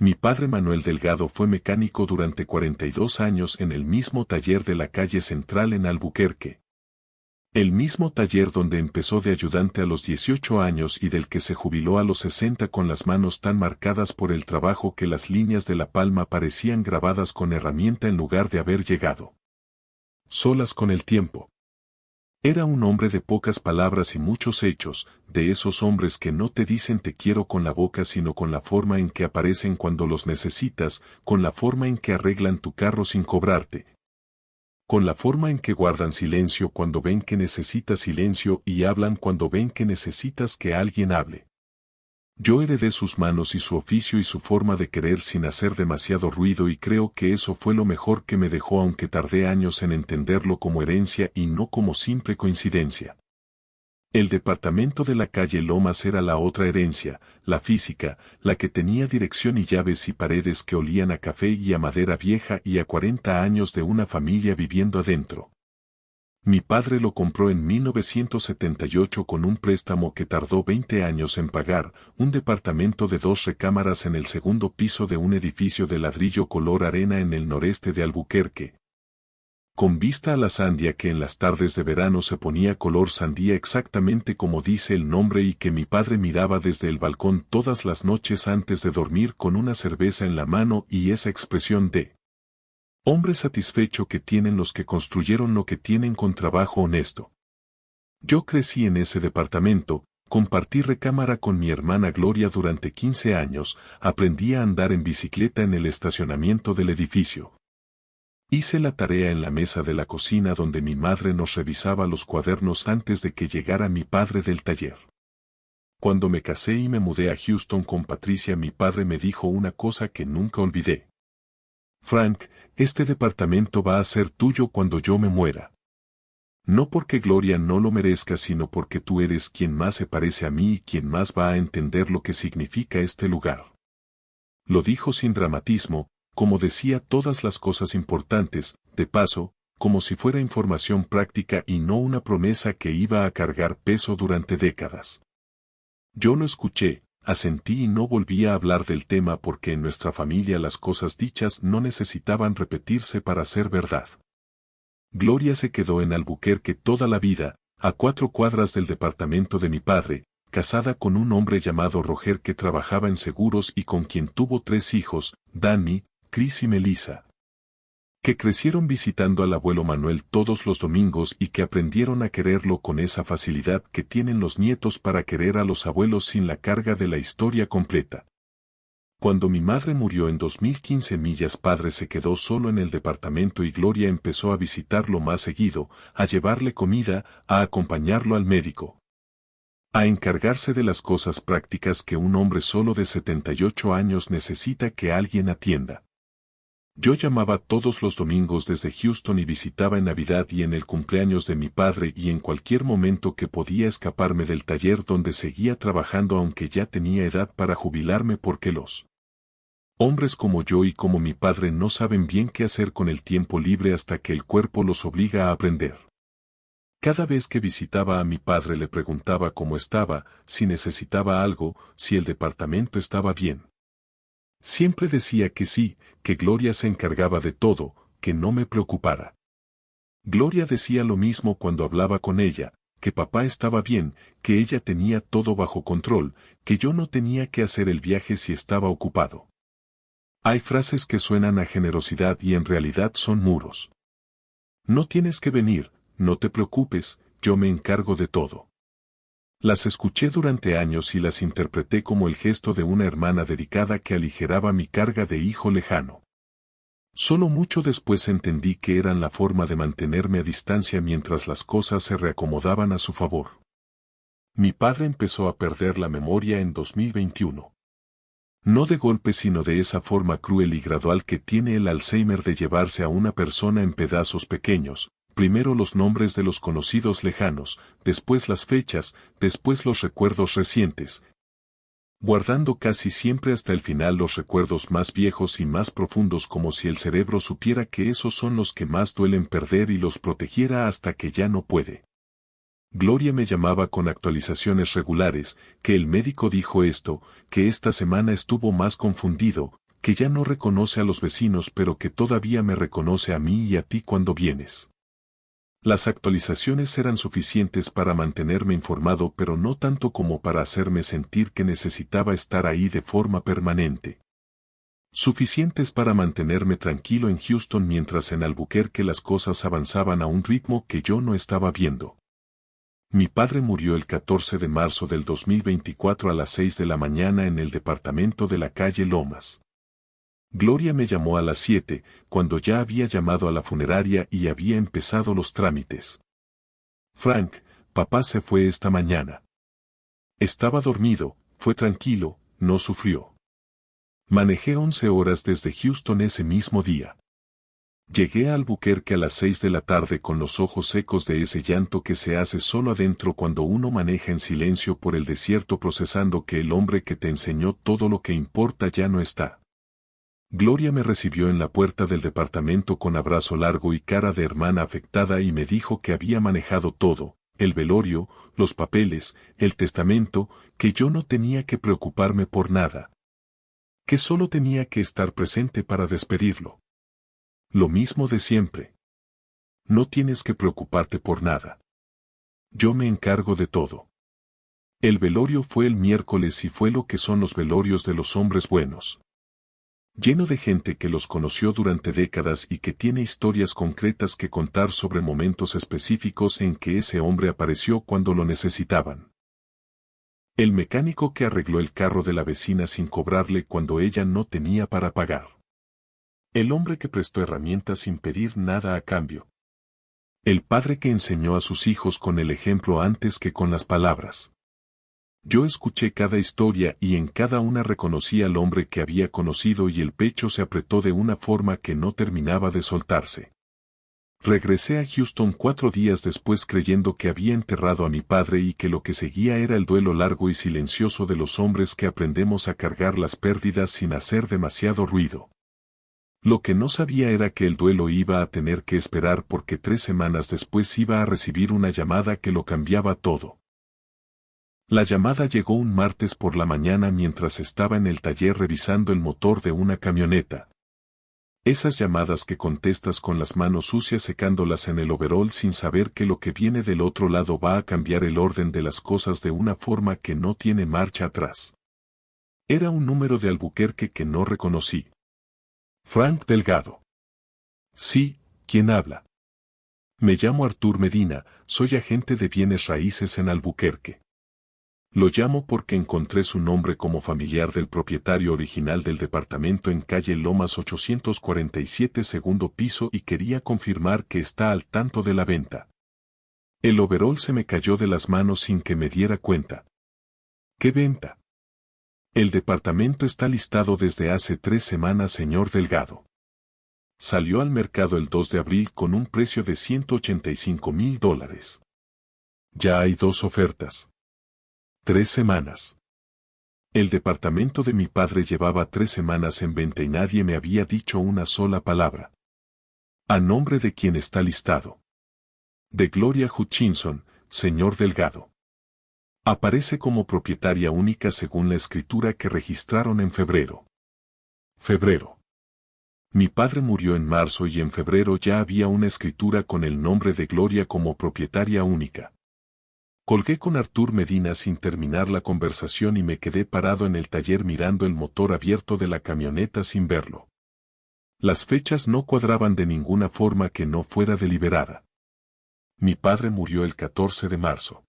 Mi padre Manuel Delgado fue mecánico durante 42 años en el mismo taller de la calle Central en Albuquerque. El mismo taller donde empezó de ayudante a los 18 años y del que se jubiló a los 60 con las manos tan marcadas por el trabajo que las líneas de la palma parecían grabadas con herramienta en lugar de haber llegado solas con el tiempo. Era un hombre de pocas palabras y muchos hechos, de esos hombres que no te dicen te quiero con la boca sino con la forma en que aparecen cuando los necesitas, con la forma en que arreglan tu carro sin cobrarte, con la forma en que guardan silencio cuando ven que necesitas silencio y hablan cuando ven que necesitas que alguien hable. Yo heredé sus manos y su oficio y su forma de querer sin hacer demasiado ruido y creo que eso fue lo mejor que me dejó aunque tardé años en entenderlo como herencia y no como simple coincidencia. El departamento de la calle Lomas era la otra herencia, la física, la que tenía dirección y llaves y paredes que olían a café y a madera vieja y a 40 años de una familia viviendo adentro. Mi padre lo compró en 1978 con un préstamo que tardó 20 años en pagar, un departamento de 2 recámaras en el segundo piso de un edificio de ladrillo color arena en el noreste de Albuquerque, con vista a la sandía que en las tardes de verano se ponía color sandía exactamente como dice el nombre y que mi padre miraba desde el balcón todas las noches antes de dormir con una cerveza en la mano y esa expresión de hombre satisfecho que tienen los que construyeron lo que tienen con trabajo honesto. Yo crecí en ese departamento, compartí recámara con mi hermana Gloria durante 15 años, aprendí a andar en bicicleta en el estacionamiento del edificio. Hice la tarea en la mesa de la cocina donde mi madre nos revisaba los cuadernos antes de que llegara mi padre del taller. Cuando me casé y me mudé a Houston con Patricia, mi padre me dijo una cosa que nunca olvidé. Frank, este departamento va a ser tuyo cuando yo me muera. No porque Gloria no lo merezca, sino porque tú eres quien más se parece a mí y quien más va a entender lo que significa este lugar. Lo dijo sin dramatismo, como decía todas las cosas importantes, de paso, como si fuera información práctica y no una promesa que iba a cargar peso durante décadas. Yo lo escuché, asentí y no volví a hablar del tema porque en nuestra familia las cosas dichas no necesitaban repetirse para ser verdad. Gloria se quedó en Albuquerque toda la vida, a 4 cuadras del departamento de mi padre, casada con un hombre llamado Roger que trabajaba en seguros y con quien tuvo 3 hijos, Danny, Chris y Melissa, que crecieron visitando al abuelo Manuel todos los domingos y que aprendieron a quererlo con esa facilidad que tienen los nietos para querer a los abuelos sin la carga de la historia completa. Cuando mi madre murió en 2015, Millas padre se quedó solo en el departamento y Gloria empezó a visitarlo más seguido, a llevarle comida, a acompañarlo al médico, a encargarse de las cosas prácticas que un hombre solo de 78 años necesita que alguien atienda. Yo llamaba todos los domingos desde Houston y visitaba en Navidad y en el cumpleaños de mi padre y en cualquier momento que podía escaparme del taller donde seguía trabajando aunque ya tenía edad para jubilarme porque los hombres como yo y como mi padre no saben bien qué hacer con el tiempo libre hasta que el cuerpo los obliga a aprender. Cada vez que visitaba a mi padre le preguntaba cómo estaba, si necesitaba algo, si el departamento estaba bien. Siempre decía que sí, que Gloria se encargaba de todo, que no me preocupara. Gloria decía lo mismo cuando hablaba con ella, que papá estaba bien, que ella tenía todo bajo control, que yo no tenía que hacer el viaje si estaba ocupado. Hay frases que suenan a generosidad y en realidad son muros. No tienes que venir, no te preocupes, yo me encargo de todo. Las escuché durante años y las interpreté como el gesto de una hermana dedicada que aligeraba mi carga de hijo lejano. Solo mucho después entendí que eran la forma de mantenerme a distancia mientras las cosas se reacomodaban a su favor. Mi padre empezó a perder la memoria en 2021. No de golpe sino de esa forma cruel y gradual que tiene el Alzheimer de llevarse a una persona en pedazos pequeños. Primero los nombres de los conocidos lejanos, después las fechas, después los recuerdos recientes, guardando casi siempre hasta el final los recuerdos más viejos y más profundos como si el cerebro supiera que esos son los que más duelen perder y los protegiera hasta que ya no puede. Gloria me llamaba con actualizaciones regulares, que el médico dijo esto, que esta semana estuvo más confundido, que ya no reconoce a los vecinos pero que todavía me reconoce a mí y a ti cuando vienes. Las actualizaciones eran suficientes para mantenerme informado pero no tanto como para hacerme sentir que necesitaba estar ahí de forma permanente. Suficientes para mantenerme tranquilo en Houston mientras en Albuquerque las cosas avanzaban a un ritmo que yo no estaba viendo. Mi padre murió el 14 de marzo del 2024 a las 6 de la mañana en el departamento de la calle Lomas. Gloria me llamó a las 7, cuando ya había llamado a la funeraria y había empezado los trámites. Frank, papá se fue esta mañana. Estaba dormido, fue tranquilo, no sufrió. Manejé 11 horas desde Houston ese mismo día. Llegué a Albuquerque a las 6 de la tarde con los ojos secos de ese llanto que se hace solo adentro cuando uno maneja en silencio por el desierto procesando que el hombre que te enseñó todo lo que importa ya no está. Gloria me recibió en la puerta del departamento con abrazo largo y cara de hermana afectada y me dijo que había manejado todo, el velorio, los papeles, el testamento, que yo no tenía que preocuparme por nada. Que solo tenía que estar presente para despedirlo. Lo mismo de siempre. No tienes que preocuparte por nada. Yo me encargo de todo. El velorio fue el miércoles y fue lo que son los velorios de los hombres buenos. Lleno de gente que los conoció durante décadas y que tiene historias concretas que contar sobre momentos específicos en que ese hombre apareció cuando lo necesitaban. El mecánico que arregló el carro de la vecina sin cobrarle cuando ella no tenía para pagar. El hombre que prestó herramientas sin pedir nada a cambio. El padre que enseñó a sus hijos con el ejemplo antes que con las palabras. Yo escuché cada historia y en cada una reconocí al hombre que había conocido y el pecho se apretó de una forma que no terminaba de soltarse. Regresé a Houston 4 días después creyendo que había enterrado a mi padre y que lo que seguía era el duelo largo y silencioso de los hombres que aprendemos a cargar las pérdidas sin hacer demasiado ruido. Lo que no sabía era que el duelo iba a tener que esperar porque 3 semanas después iba a recibir una llamada que lo cambiaba todo. La llamada llegó un martes por la mañana mientras estaba en el taller revisando el motor de una camioneta. Esas llamadas que contestas con las manos sucias secándolas en el overol sin saber que lo que viene del otro lado va a cambiar el orden de las cosas de una forma que no tiene marcha atrás. Era un número de Albuquerque que no reconocí. Frank Delgado. Sí, ¿quién habla? Me llamo Artur Medina, soy agente de bienes raíces en Albuquerque. Lo llamo porque encontré su nombre como familiar del propietario original del departamento en calle Lomas 847 segundo piso y quería confirmar que está al tanto de la venta. El overol se me cayó de las manos sin que me diera cuenta. ¿Qué venta? El departamento está listado desde hace 3 semanas, señor Delgado. Salió al mercado el 2 de abril con un precio de $185,000. Ya hay 2 ofertas. 3 semanas. El departamento de mi padre llevaba 3 semanas en venta y nadie me había dicho una sola palabra. ¿A nombre de quién está listado? De Gloria Hutchinson, señor Delgado. Aparece como propietaria única según la escritura que registraron en febrero. Febrero. Mi padre murió en marzo y en febrero ya había una escritura con el nombre de Gloria como propietaria única. Colgué con Artur Medina sin terminar la conversación y me quedé parado en el taller mirando el motor abierto de la camioneta sin verlo. Las fechas no cuadraban de ninguna forma que no fuera deliberada. Mi padre murió el 14 de marzo.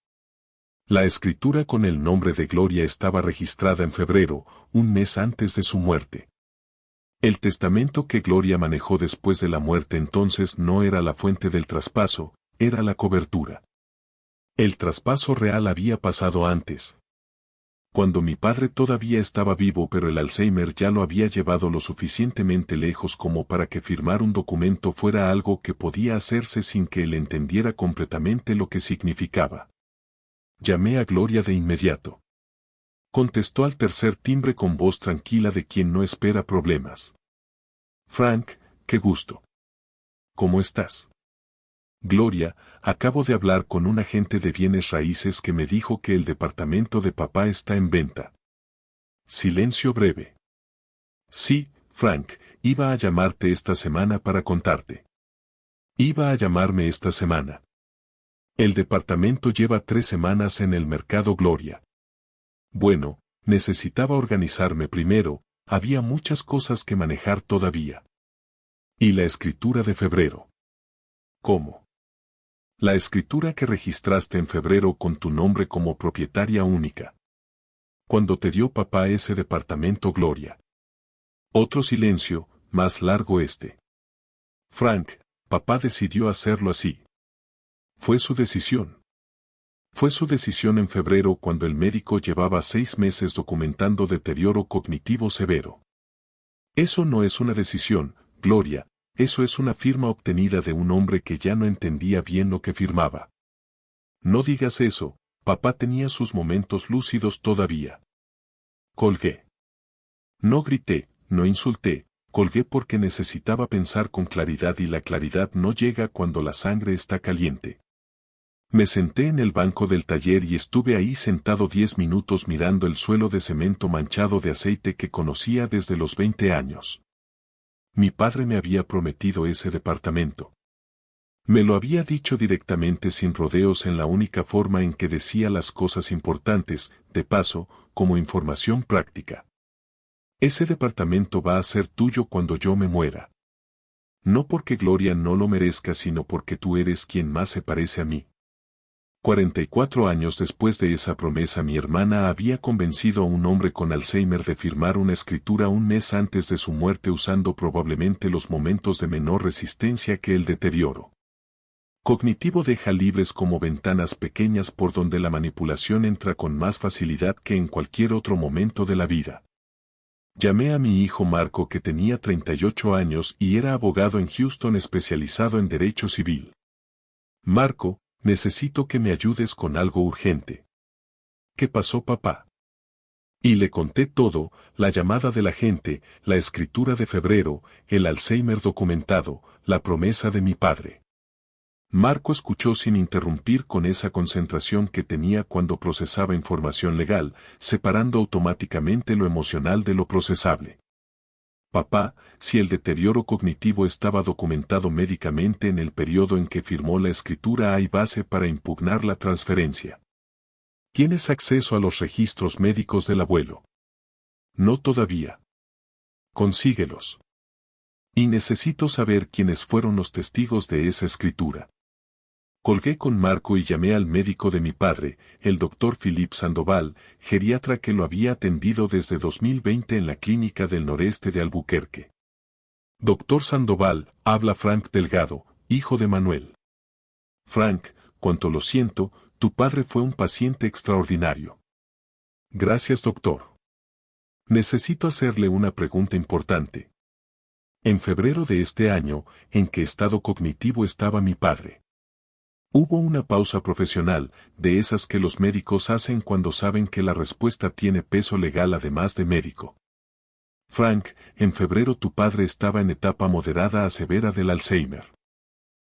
La escritura con el nombre de Gloria estaba registrada en febrero, un mes antes de su muerte. El testamento que Gloria manejó después de la muerte entonces no era la fuente del traspaso, era la cobertura. El traspaso real había pasado antes. Cuando mi padre todavía estaba vivo pero el Alzheimer ya lo había llevado lo suficientemente lejos como para que firmar un documento fuera algo que podía hacerse sin que él entendiera completamente lo que significaba. Llamé a Gloria de inmediato. Contestó al tercer timbre con voz tranquila de quien no espera problemas. Frank, qué gusto. ¿Cómo estás? Gloria, acabo de hablar con un agente de bienes raíces que me dijo que el departamento de papá está en venta. Silencio breve. Sí, Frank, iba a llamarte esta semana para contarte. Iba a llamarme esta semana. El departamento lleva 3 semanas en el mercado Gloria. Bueno, necesitaba organizarme primero, había muchas cosas que manejar todavía. ¿Y la escritura de febrero? ¿Cómo? La escritura que registraste en febrero con tu nombre como propietaria única. Cuando te dio papá ese departamento Gloria. Otro silencio, más largo este. Frank, papá decidió hacerlo así. Fue su decisión. Fue su decisión en febrero cuando el médico llevaba 6 meses documentando deterioro cognitivo severo. Eso no es una decisión, Gloria, eso es una firma obtenida de un hombre que ya no entendía bien lo que firmaba. No digas eso, papá tenía sus momentos lúcidos todavía. Colgué. No grité, no insulté, colgué porque necesitaba pensar con claridad y la claridad no llega cuando la sangre está caliente. Me senté en el banco del taller y estuve ahí sentado 10 minutos mirando el suelo de cemento manchado de aceite que conocía desde los 20 años. Mi padre me había prometido ese departamento. Me lo había dicho directamente sin rodeos en la única forma en que decía las cosas importantes, de paso, como información práctica. Ese departamento va a ser tuyo cuando yo me muera. No porque Gloria no lo merezca, sino porque tú eres quien más se parece a mí. 44 años después de esa promesa, mi hermana había convencido a un hombre con Alzheimer de firmar una escritura un mes antes de su muerte usando probablemente los momentos de menor resistencia que el deterioro cognitivo deja libres como ventanas pequeñas por donde la manipulación entra con más facilidad que en cualquier otro momento de la vida. Llamé a mi hijo Marco, que tenía 38 años y era abogado en Houston especializado en derecho civil. Marco, necesito que me ayudes con algo urgente. ¿Qué pasó, papá? Y le conté todo, la llamada de la gente, la escritura de febrero, el Alzheimer documentado, la promesa de mi padre. Marco escuchó sin interrumpir con esa concentración que tenía cuando procesaba información legal, separando automáticamente lo emocional de lo procesable. Papá, si el deterioro cognitivo estaba documentado médicamente en el periodo en que firmó la escritura, hay base para impugnar la transferencia. ¿Tienes acceso a los registros médicos del abuelo? No todavía. Consíguelos. Y necesito saber quiénes fueron los testigos de esa escritura. Colgué con Marco y llamé al médico de mi padre, el doctor Philip Sandoval, geriatra que lo había atendido desde 2020 en la clínica del noreste de Albuquerque. Doctor Sandoval, habla Frank Delgado, hijo de Manuel. Frank, cuánto lo siento, tu padre fue un paciente extraordinario. Gracias, doctor. Necesito hacerle una pregunta importante. En febrero de este año, ¿en qué estado cognitivo estaba mi padre? Hubo una pausa profesional, de esas que los médicos hacen cuando saben que la respuesta tiene peso legal además de médico. Frank, en febrero tu padre estaba en etapa moderada a severa del Alzheimer.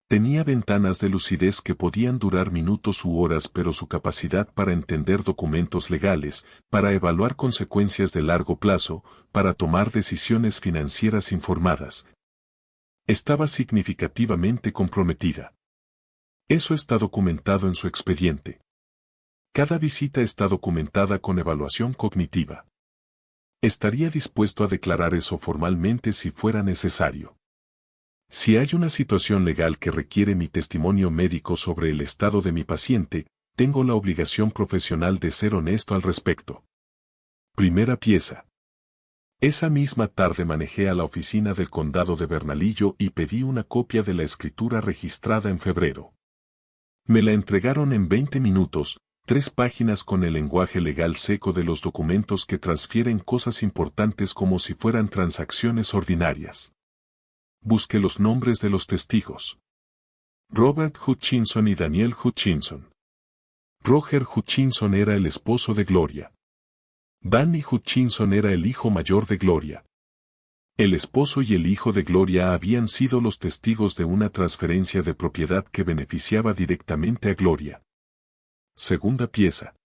Tenía ventanas de lucidez que podían durar minutos u horas, pero su capacidad para entender documentos legales, para evaluar consecuencias de largo plazo, para tomar decisiones financieras informadas, estaba significativamente comprometida. Eso está documentado en su expediente. Cada visita está documentada con evaluación cognitiva. Estaría dispuesto a declarar eso formalmente si fuera necesario. Si hay una situación legal que requiere mi testimonio médico sobre el estado de mi paciente, tengo la obligación profesional de ser honesto al respecto. Primera pieza. Esa misma tarde manejé a la oficina del condado de Bernalillo y pedí una copia de la escritura registrada en febrero. Me la entregaron en 20 minutos, 3 páginas con el lenguaje legal seco de los documentos que transfieren cosas importantes como si fueran transacciones ordinarias. Busqué los nombres de los testigos. Robert Hutchinson y Daniel Hutchinson. Roger Hutchinson era el esposo de Gloria. Danny Hutchinson era el hijo mayor de Gloria. El esposo y el hijo de Gloria habían sido los testigos de una transferencia de propiedad que beneficiaba directamente a Gloria. Segunda pieza.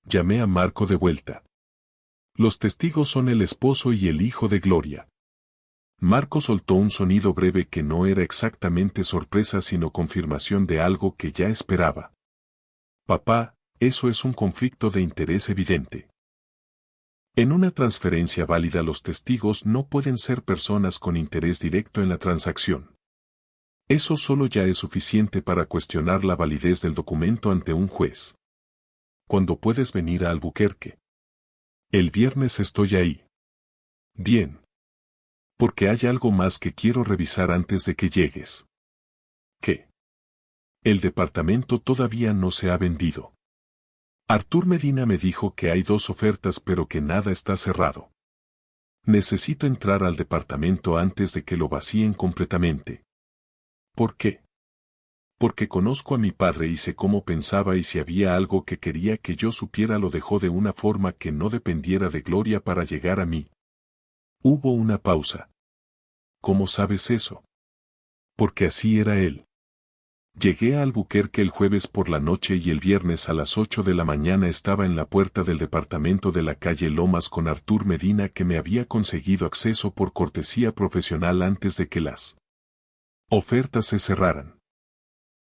Llamé a Marco de vuelta. Los testigos son el esposo y el hijo de Gloria. Marco soltó un sonido breve que no era exactamente sorpresa sino confirmación de algo que ya esperaba. Papá, eso es un conflicto de interés evidente. En una transferencia válida los testigos no pueden ser personas con interés directo en la transacción. Eso solo ya es suficiente para cuestionar la validez del documento ante un juez. ¿Cuándo puedes venir a Albuquerque? El viernes estoy ahí. Bien. Porque hay algo más que quiero revisar antes de que llegues. ¿Qué? El departamento todavía no se ha vendido. Artur Medina me dijo que hay 2 ofertas pero que nada está cerrado. Necesito entrar al departamento antes de que lo vacíen completamente. ¿Por qué? Porque conozco a mi padre y sé cómo pensaba y si había algo que quería que yo supiera lo dejó de una forma que no dependiera de Gloria para llegar a mí. Hubo una pausa. ¿Cómo sabes eso? Porque así era él. Llegué a Albuquerque el jueves por la noche y el viernes a las 8 de la mañana estaba en la puerta del departamento de la calle Lomas con Artur Medina que me había conseguido acceso por cortesía profesional antes de que las ofertas se cerraran.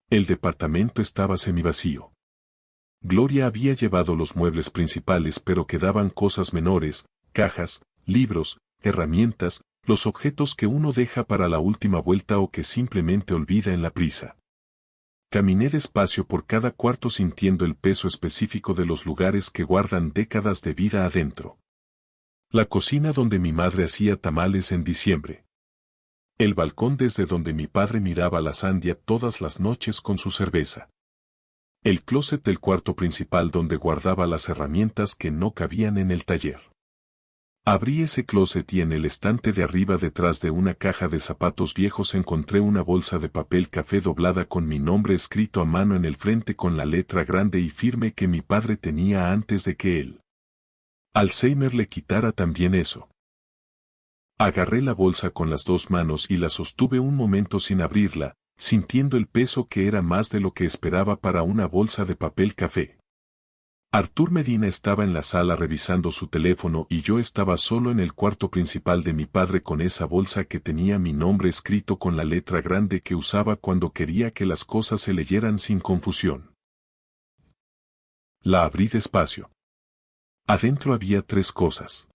El departamento estaba semivacío. Gloria había llevado los muebles principales pero quedaban cosas menores, cajas, libros, herramientas, los objetos que uno deja para la última vuelta o que simplemente olvida en la prisa. Caminé despacio por cada cuarto sintiendo el peso específico de los lugares que guardan décadas de vida adentro. La cocina donde mi madre hacía tamales en diciembre. El balcón desde donde mi padre miraba la Sandia todas las noches con su cerveza. El closet del cuarto principal donde guardaba las herramientas que no cabían en el taller. Abrí ese closet y en el estante de arriba detrás de una caja de zapatos viejos encontré una bolsa de papel café doblada con mi nombre escrito a mano en el frente con la letra grande y firme que mi padre tenía antes de que él Alzheimer le quitara también eso. Agarré la bolsa con las 2 manos y la sostuve un momento sin abrirla, sintiendo el peso que era más de lo que esperaba para una bolsa de papel café. Artur Medina estaba en la sala revisando su teléfono y yo estaba solo en el cuarto principal de mi padre con esa bolsa que tenía mi nombre escrito con la letra grande que usaba cuando quería que las cosas se leyeran sin confusión. La abrí despacio. Adentro había 3 cosas.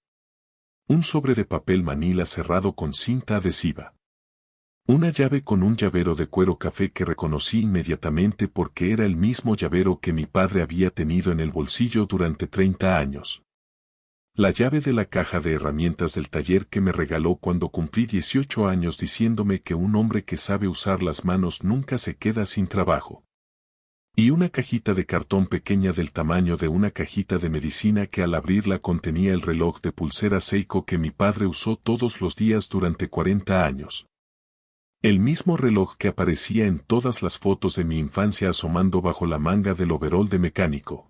Un sobre de papel manila cerrado con cinta adhesiva. Una llave con un llavero de cuero café que reconocí inmediatamente porque era el mismo llavero que mi padre había tenido en el bolsillo durante 30 años. La llave de la caja de herramientas del taller que me regaló cuando cumplí 18 años diciéndome que un hombre que sabe usar las manos nunca se queda sin trabajo. Y una cajita de cartón pequeña del tamaño de una cajita de medicina que al abrirla contenía el reloj de pulsera Seiko que mi padre usó todos los días durante 40 años. El mismo reloj que aparecía en todas las fotos de mi infancia asomando bajo la manga del overol de mecánico.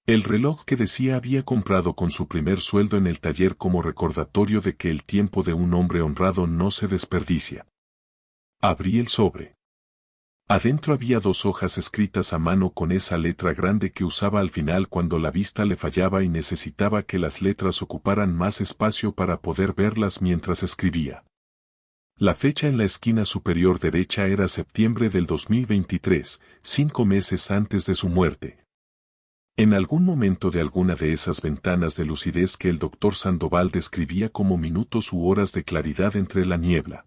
El reloj que decía había comprado con su primer sueldo en el taller como recordatorio de que el tiempo de un hombre honrado no se desperdicia. Abrí el sobre. Adentro había 2 hojas escritas a mano con esa letra grande que usaba al final cuando la vista le fallaba y necesitaba que las letras ocuparan más espacio para poder verlas mientras escribía. La fecha en la esquina superior derecha era septiembre del 2023, 5 meses antes de su muerte. En algún momento de alguna de esas ventanas de lucidez que el doctor Sandoval describía como minutos u horas de claridad entre la niebla.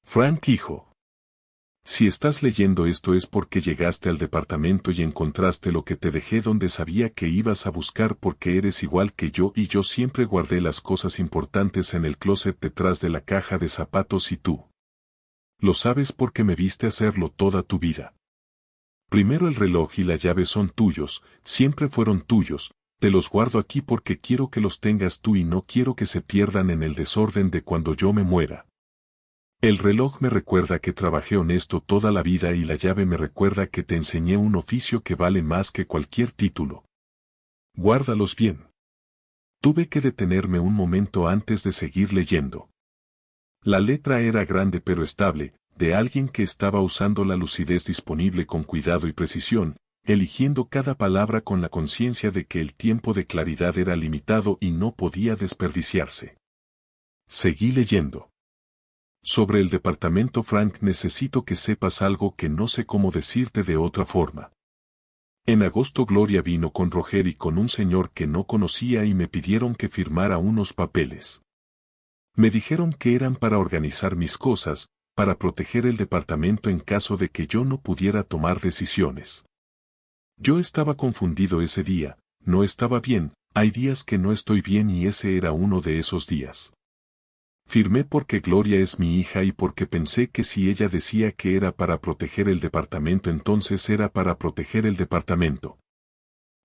Frank, hijo. Si estás leyendo esto es porque llegaste al departamento y encontraste lo que te dejé donde sabía que ibas a buscar porque eres igual que yo y yo siempre guardé las cosas importantes en el closet detrás de la caja de zapatos y tú. Lo sabes porque me viste hacerlo toda tu vida. Primero el reloj y la llave son tuyos, siempre fueron tuyos, te los guardo aquí porque quiero que los tengas tú y no quiero que se pierdan en el desorden de cuando yo me muera. El reloj me recuerda que trabajé honesto toda la vida y la llave me recuerda que te enseñé un oficio que vale más que cualquier título. Guárdalos bien. Tuve que detenerme un momento antes de seguir leyendo. La letra era grande pero estable, de alguien que estaba usando la lucidez disponible con cuidado y precisión, eligiendo cada palabra con la conciencia de que el tiempo de claridad era limitado y no podía desperdiciarse. Seguí leyendo. Sobre el departamento Frank, necesito que sepas algo que no sé cómo decirte de otra forma. En agosto Gloria vino con Roger y con un señor que no conocía y me pidieron que firmara unos papeles. Me dijeron que eran para organizar mis cosas, para proteger el departamento en caso de que yo no pudiera tomar decisiones. Yo estaba confundido ese día, no estaba bien, hay días que no estoy bien y ese era uno de esos días. Firmé porque Gloria es mi hija y porque pensé que si ella decía que era para proteger el departamento entonces era para proteger el departamento.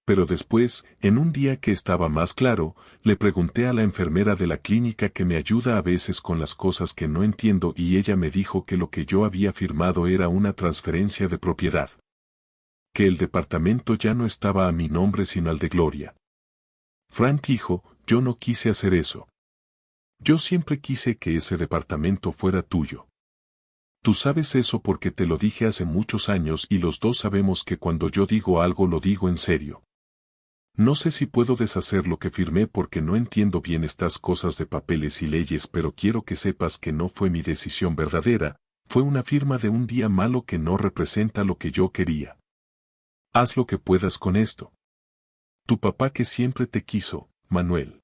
Pero después, en un día que estaba más claro, le pregunté a la enfermera de la clínica que me ayuda a veces con las cosas que no entiendo y ella me dijo que lo que yo había firmado era una transferencia de propiedad. Que el departamento ya no estaba a mi nombre sino al de Gloria. Frank hijo, yo no quise hacer eso. Yo siempre quise que ese departamento fuera tuyo. Tú sabes eso porque te lo dije hace muchos años y los dos sabemos que cuando yo digo algo lo digo en serio. No sé si puedo deshacer lo que firmé porque no entiendo bien estas cosas de papeles y leyes, pero quiero que sepas que no fue mi decisión verdadera, fue una firma de un día malo que no representa lo que yo quería. Haz lo que puedas con esto. Tu papá que siempre te quiso, Manuel.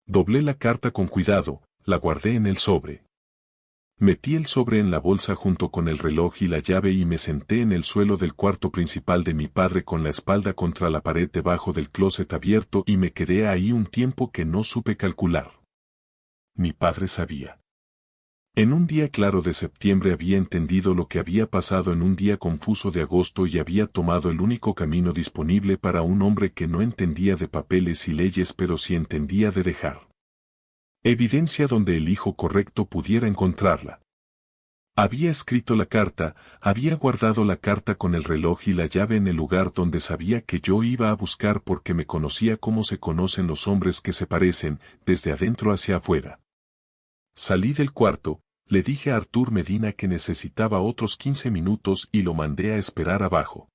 Doblé la carta con cuidado, la guardé en el sobre. Metí el sobre en la bolsa junto con el reloj y la llave y me senté en el suelo del cuarto principal de mi padre con la espalda contra la pared debajo del closet abierto y me quedé ahí un tiempo que no supe calcular. Mi padre sabía. En un día claro de septiembre había entendido lo que había pasado en un día confuso de agosto y había tomado el único camino disponible para un hombre que no entendía de papeles y leyes pero sí entendía de dejar evidencia donde el hijo correcto pudiera encontrarla. Había escrito la carta, había guardado la carta con el reloj y la llave en el lugar donde sabía que yo iba a buscar porque me conocía como se conocen los hombres que se parecen, desde adentro hacia afuera. Salí del cuarto, le dije a Artur Medina que necesitaba otros 15 minutos y lo mandé a esperar abajo.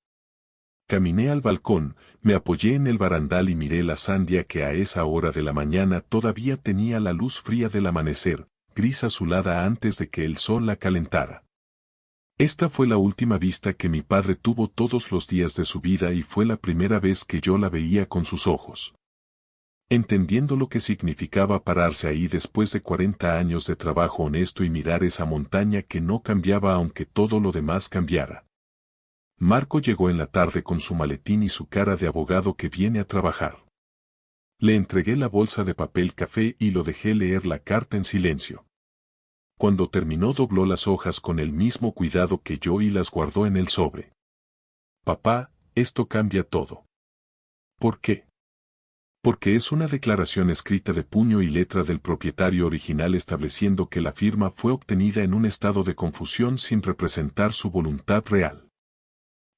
Caminé al balcón, me apoyé en el barandal y miré la Sandia que a esa hora de la mañana todavía tenía la luz fría del amanecer, gris azulada antes de que el sol la calentara. Esta fue la última vista que mi padre tuvo todos los días de su vida y fue la primera vez que yo la veía con sus ojos. Entendiendo lo que significaba pararse ahí después de 40 años de trabajo honesto y mirar esa montaña que no cambiaba aunque todo lo demás cambiara. Marco llegó en la tarde con su maletín y su cara de abogado que viene a trabajar. Le entregué la bolsa de papel café y lo dejé leer la carta en silencio. Cuando terminó dobló las hojas con el mismo cuidado que yo y las guardó en el sobre. Papá, esto cambia todo. ¿Por qué? Porque es una declaración escrita de puño y letra del propietario original estableciendo que la firma fue obtenida en un estado de confusión sin representar su voluntad real.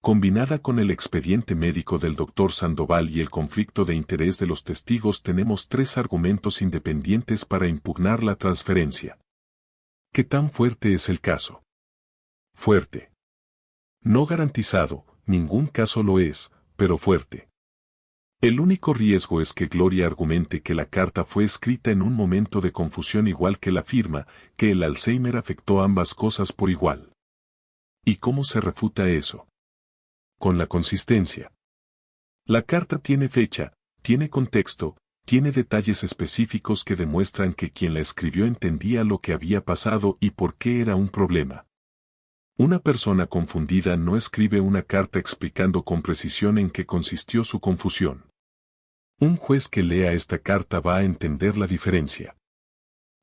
Combinada con el expediente médico del Dr. Sandoval y el conflicto de interés de los testigos tenemos 3 argumentos independientes para impugnar la transferencia. ¿Qué tan fuerte es el caso? Fuerte. No garantizado, ningún caso lo es, pero fuerte. El único riesgo es que Gloria argumente que la carta fue escrita en un momento de confusión igual que la firma, que el Alzheimer afectó ambas cosas por igual. ¿Y cómo se refuta eso? Con la consistencia. La carta tiene fecha, tiene contexto, tiene detalles específicos que demuestran que quien la escribió entendía lo que había pasado y por qué era un problema. Una persona confundida no escribe una carta explicando con precisión en qué consistió su confusión. Un juez que lea esta carta va a entender la diferencia.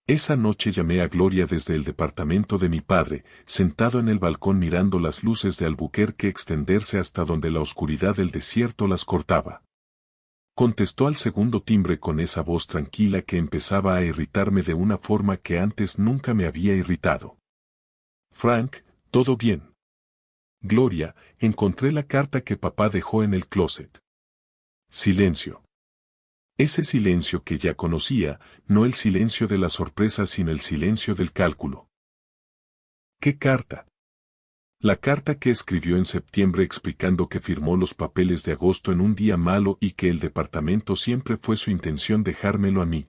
Esa noche llamé a Gloria desde el departamento de mi padre, sentado en el balcón mirando las luces de Albuquerque extenderse hasta donde la oscuridad del desierto las cortaba. Contestó al segundo timbre con esa voz tranquila que empezaba a irritarme de una forma que antes nunca me había irritado. Frank, ¿todo bien? Gloria, encontré la carta que papá dejó en el closet. Silencio. Ese silencio que ya conocía, no el silencio de la sorpresa sino el silencio del cálculo. ¿Qué carta? La carta que escribió en septiembre explicando que firmó los papeles de agosto en un día malo y que el departamento siempre fue su intención dejármelo a mí.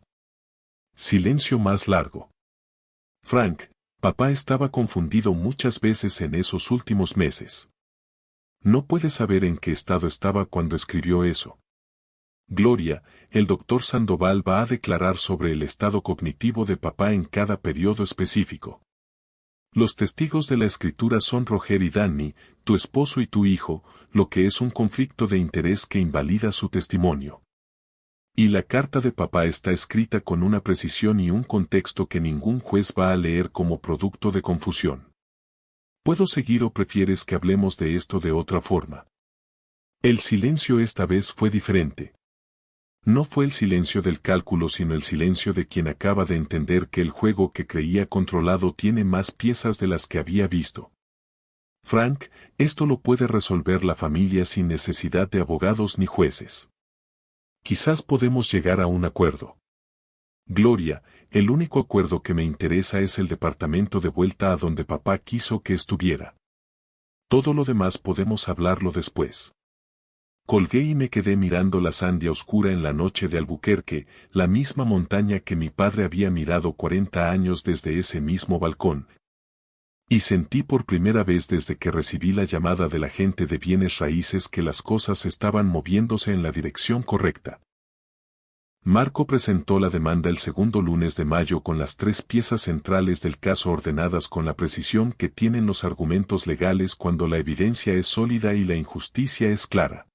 Silencio más largo. Frank, Papá estaba confundido muchas veces en esos últimos meses. No puede saber en qué estado estaba cuando escribió eso. Gloria, el doctor Sandoval va a declarar sobre el estado cognitivo de papá en cada periodo específico. Los testigos de la escritura son Roger y Danny, tu esposo y tu hijo, lo que es un conflicto de interés que invalida su testimonio. Y la carta de papá está escrita con una precisión y un contexto que ningún juez va a leer como producto de confusión. ¿Puedo seguir o prefieres que hablemos de esto de otra forma? El silencio esta vez fue diferente. No fue el silencio del cálculo sino el silencio de quien acaba de entender que el juego que creía controlado tiene más piezas de las que había visto. Frank, esto lo puede resolver la familia sin necesidad de abogados ni jueces. Quizás podemos llegar a un acuerdo. Gloria, el único acuerdo que me interesa es el departamento de vuelta a donde papá quiso que estuviera. Todo lo demás podemos hablarlo después. Colgué y me quedé mirando la Sandia oscura en la noche de Albuquerque, la misma montaña que mi padre había mirado 40 años desde ese mismo balcón. Y sentí por primera vez desde que recibí la llamada del agente de bienes raíces que las cosas estaban moviéndose en la dirección correcta. Marco presentó la demanda el segundo lunes de mayo con las 3 piezas centrales del caso ordenadas con la precisión que tienen los argumentos legales cuando la evidencia es sólida y la injusticia es clara.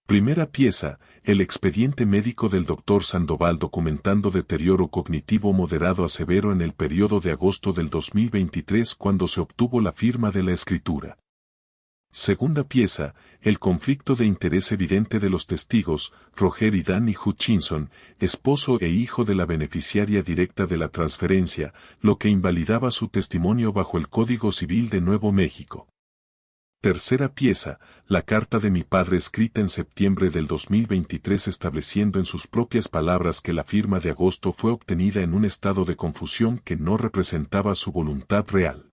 Primera pieza, el expediente médico del Dr. Sandoval documentando deterioro cognitivo moderado a severo en el periodo de agosto del 2023 cuando se obtuvo la firma de la escritura. Segunda pieza, el conflicto de interés evidente de los testigos, Roger y Danny Hutchinson, esposo e hijo de la beneficiaria directa de la transferencia, lo que invalidaba su testimonio bajo el Código Civil de Nuevo México. Tercera pieza, la carta de mi padre escrita en septiembre del 2023 estableciendo en sus propias palabras que la firma de agosto fue obtenida en un estado de confusión que no representaba su voluntad real.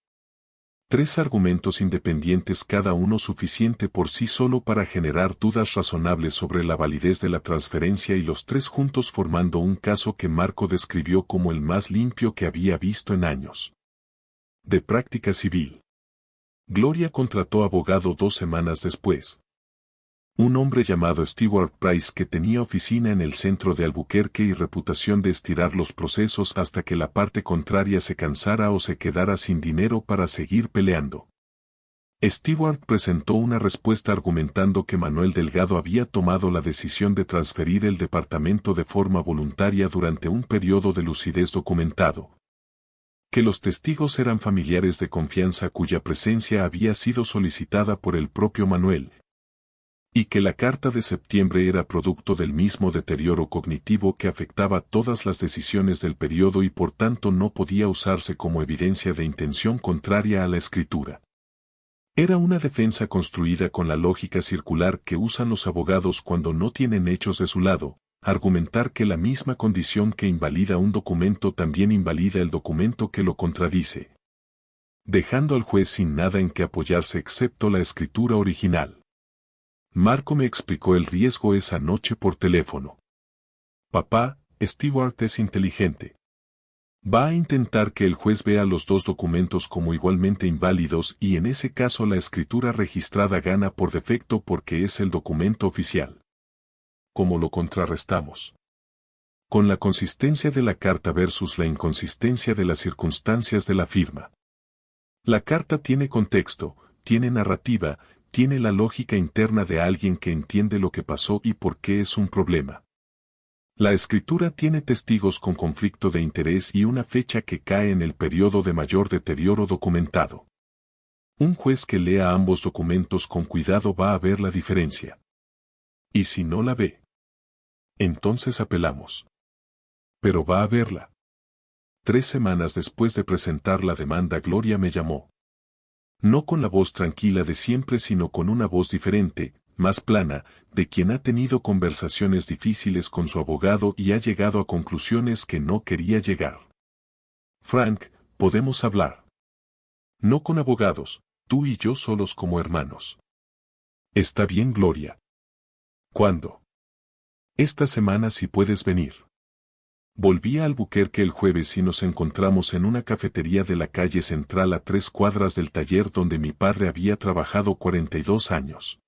3 argumentos independientes cada uno suficiente por sí solo para generar dudas razonables sobre la validez de la transferencia y los 3 juntos formando un caso que Marco describió como el más limpio que había visto en años. De práctica civil. Gloria contrató abogado 2 semanas después. Un hombre llamado Stewart Price que tenía oficina en el centro de Albuquerque y reputación de estirar los procesos hasta que la parte contraria se cansara o se quedara sin dinero para seguir peleando. Stewart presentó una respuesta argumentando que Manuel Delgado había tomado la decisión de transferir el departamento de forma voluntaria durante un periodo de lucidez documentado. Que los testigos eran familiares de confianza cuya presencia había sido solicitada por el propio Manuel, y que la carta de septiembre era producto del mismo deterioro cognitivo que afectaba todas las decisiones del periodo y por tanto no podía usarse como evidencia de intención contraria a la escritura. Era una defensa construida con la lógica circular que usan los abogados cuando no tienen hechos de su lado. Argumentar que la misma condición que invalida un documento también invalida el documento que lo contradice, dejando al juez sin nada en que apoyarse excepto la escritura original. Marco me explicó el riesgo esa noche por teléfono. Papá, Stewart es inteligente. Va a intentar que el juez vea los 2 documentos como igualmente inválidos y en ese caso la escritura registrada gana por defecto porque es el documento oficial. ¿Cómo lo contrarrestamos? Con la consistencia de la carta versus la inconsistencia de las circunstancias de la firma. La carta tiene contexto, tiene narrativa, tiene la lógica interna de alguien que entiende lo que pasó y por qué es un problema. La escritura tiene testigos con conflicto de interés y una fecha que cae en el periodo de mayor deterioro documentado. Un juez que lea ambos documentos con cuidado va a ver la diferencia. ¿Y si no la ve? Entonces apelamos. Pero va a verla. 3 semanas después de presentar la demanda, Gloria me llamó. No con la voz tranquila de siempre, sino con una voz diferente, más plana, de quien ha tenido conversaciones difíciles con su abogado y ha llegado a conclusiones que no quería llegar. Frank, podemos hablar. No con abogados, tú y yo solos como hermanos. Está bien, Gloria. ¿Cuándo? Esta semana si puedes venir. Volví a Albuquerque el jueves y nos encontramos en una cafetería de la calle central a 3 cuadras del taller donde mi padre había trabajado 42 años.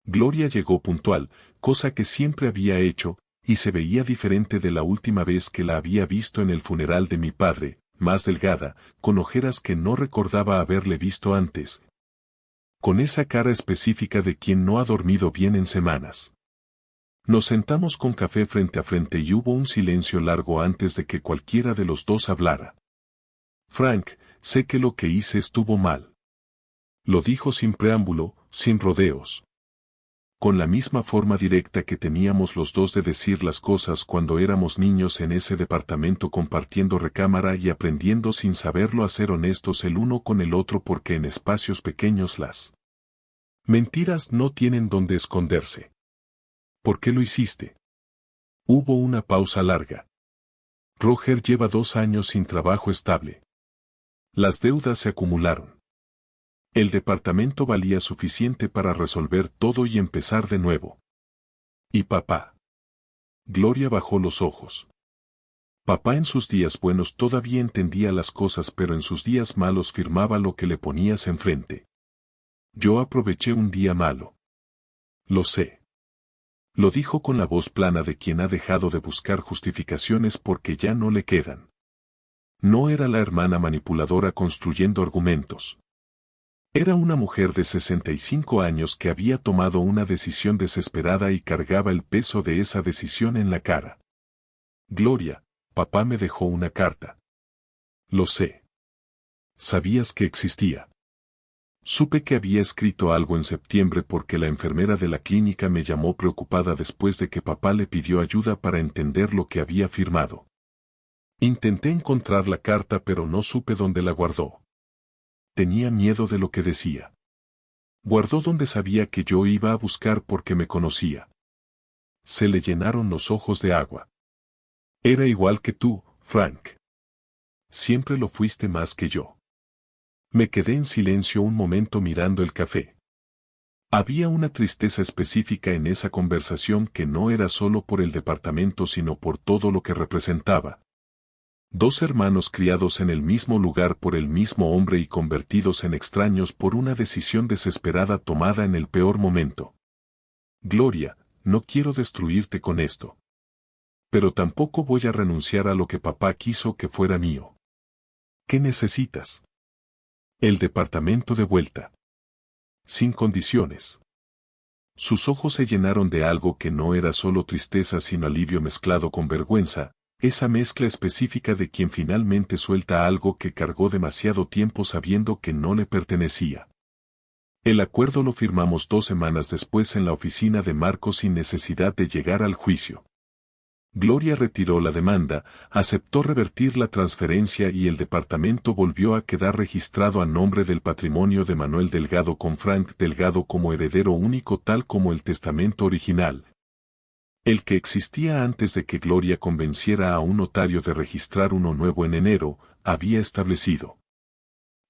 Gloria llegó puntual, cosa que siempre había hecho, y se veía diferente de la última vez que la había visto en el funeral de mi padre, más delgada, con ojeras que no recordaba haberle visto antes, con esa cara específica de quien no ha dormido bien en semanas. Nos sentamos con café frente a frente y hubo un silencio largo antes de que cualquiera de los dos hablara. Frank, sé que lo que hice estuvo mal. Lo dijo sin preámbulo, sin rodeos. Con la misma forma directa que teníamos los dos de decir las cosas cuando éramos niños en ese departamento compartiendo recámara y aprendiendo sin saberlo a ser honestos el uno con el otro porque en espacios pequeños las mentiras no tienen dónde esconderse. ¿Por qué lo hiciste? Hubo una pausa larga. Roger lleva 2 años sin trabajo estable. Las deudas se acumularon. El departamento valía suficiente para resolver todo y empezar de nuevo. ¿Y papá? Gloria bajó los ojos. Papá en sus días buenos todavía entendía las cosas, pero en sus días malos firmaba lo que le ponías enfrente. Yo aproveché un día malo. Lo sé. Lo dijo con la voz plana de quien ha dejado de buscar justificaciones porque ya no le quedan. No era la hermana manipuladora construyendo argumentos. Era una mujer de 65 años que había tomado una decisión desesperada y cargaba el peso de esa decisión en la cara. Gloria, papá me dejó una carta. Lo sé. ¿Sabías que existía? Supe que había escrito algo en septiembre porque la enfermera de la clínica me llamó preocupada después de que papá le pidió ayuda para entender lo que había firmado. Intenté encontrar la carta pero no supe dónde la guardó. Tenía miedo de lo que decía. Guardó donde sabía que yo iba a buscar porque me conocía. Se le llenaron los ojos de agua. Era igual que tú, Frank. Siempre lo fuiste más que yo. Me quedé en silencio un momento mirando el café. Había una tristeza específica en esa conversación que no era solo por el departamento sino por todo lo que representaba. 2 hermanos criados en el mismo lugar por el mismo hombre y convertidos en extraños por una decisión desesperada tomada en el peor momento. Gloria, no quiero destruirte con esto. Pero tampoco voy a renunciar a lo que papá quiso que fuera mío. ¿Qué necesitas? El departamento de vuelta. Sin condiciones. Sus ojos se llenaron de algo que no era solo tristeza sino alivio mezclado con vergüenza, esa mezcla específica de quien finalmente suelta algo que cargó demasiado tiempo sabiendo que no le pertenecía. El acuerdo lo firmamos 2 semanas después en la oficina de Marcos sin necesidad de llegar al juicio. Gloria retiró la demanda, aceptó revertir la transferencia y el departamento volvió a quedar registrado a nombre del patrimonio de Manuel Delgado con Frank Delgado como heredero único tal como el testamento original. El que existía antes de que Gloria convenciera a un notario de registrar uno nuevo en enero, había establecido.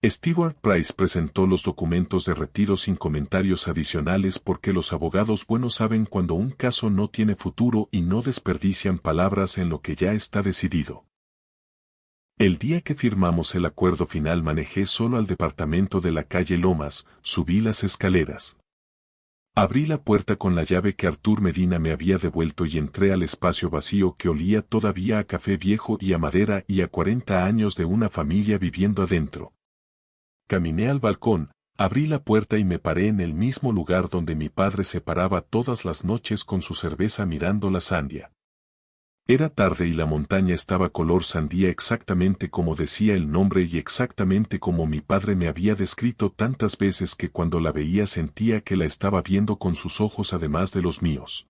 Stewart Price presentó los documentos de retiro sin comentarios adicionales porque los abogados buenos saben cuando un caso no tiene futuro y no desperdician palabras en lo que ya está decidido. El día que firmamos el acuerdo final manejé solo al departamento de la calle Lomas, subí las escaleras. Abrí la puerta con la llave que Artur Medina me había devuelto y entré al espacio vacío que olía todavía a café viejo y a madera y a 40 años de una familia viviendo adentro. Caminé al balcón, abrí la puerta y me paré en el mismo lugar donde mi padre se paraba todas las noches con su cerveza mirando la Sandia. Era tarde y la montaña estaba color sandía exactamente como decía el nombre y exactamente como mi padre me había descrito tantas veces que cuando la veía sentía que la estaba viendo con sus ojos además de los míos.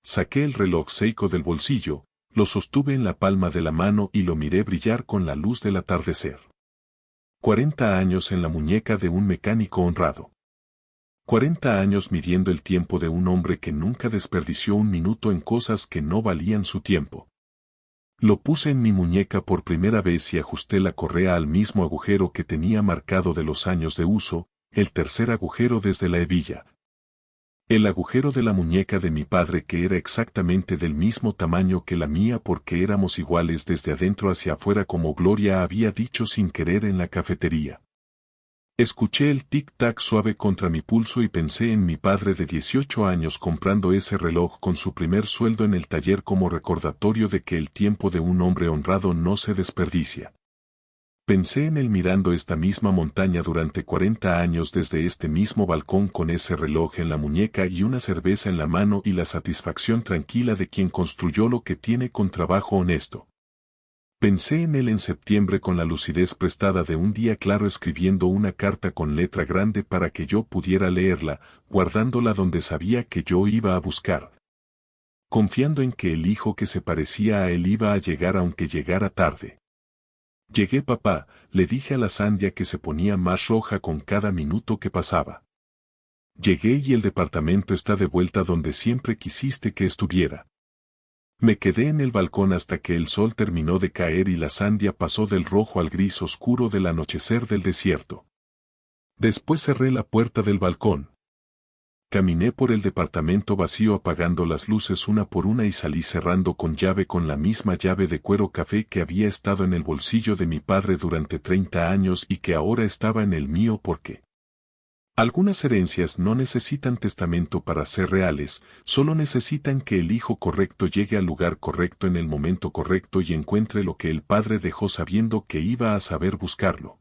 Saqué el reloj Seiko del bolsillo, lo sostuve en la palma de la mano y lo miré brillar con la luz del atardecer. 40 años en la muñeca de un mecánico honrado. 40 años midiendo el tiempo de un hombre que nunca desperdició un minuto en cosas que no valían su tiempo. Lo puse en mi muñeca por primera vez y ajusté la correa al mismo agujero que tenía marcado de los años de uso, el tercer agujero desde la hebilla. El agujero de la muñeca de mi padre, que era exactamente del mismo tamaño que la mía porque éramos iguales desde adentro hacia afuera, como Gloria había dicho sin querer en la cafetería. Escuché el tic-tac suave contra mi pulso y pensé en mi padre de 18 años comprando ese reloj con su primer sueldo en el taller como recordatorio de que el tiempo de un hombre honrado no se desperdicia. Pensé en él mirando esta misma montaña durante 40 años desde este mismo balcón con ese reloj en la muñeca y una cerveza en la mano y la satisfacción tranquila de quien construyó lo que tiene con trabajo honesto. Pensé en él en septiembre con la lucidez prestada de un día claro escribiendo una carta con letra grande para que yo pudiera leerla, guardándola donde sabía que yo iba a buscar. Confiando en que el hijo que se parecía a él iba a llegar aunque llegara tarde. Llegué, papá, le dije a la Sandia que se ponía más roja con cada minuto que pasaba. Llegué y el departamento está de vuelta donde siempre quisiste que estuviera. Me quedé en el balcón hasta que el sol terminó de caer y la Sandia pasó del rojo al gris oscuro del anochecer del desierto. Después cerré la puerta del balcón. Caminé por el departamento vacío apagando las luces una por una y salí cerrando con llave con la misma llave de cuero café que había estado en el bolsillo de mi padre durante 30 años y que ahora estaba en el mío porque algunas herencias no necesitan testamento para ser reales, solo necesitan que el hijo correcto llegue al lugar correcto en el momento correcto y encuentre lo que el padre dejó sabiendo que iba a saber buscarlo.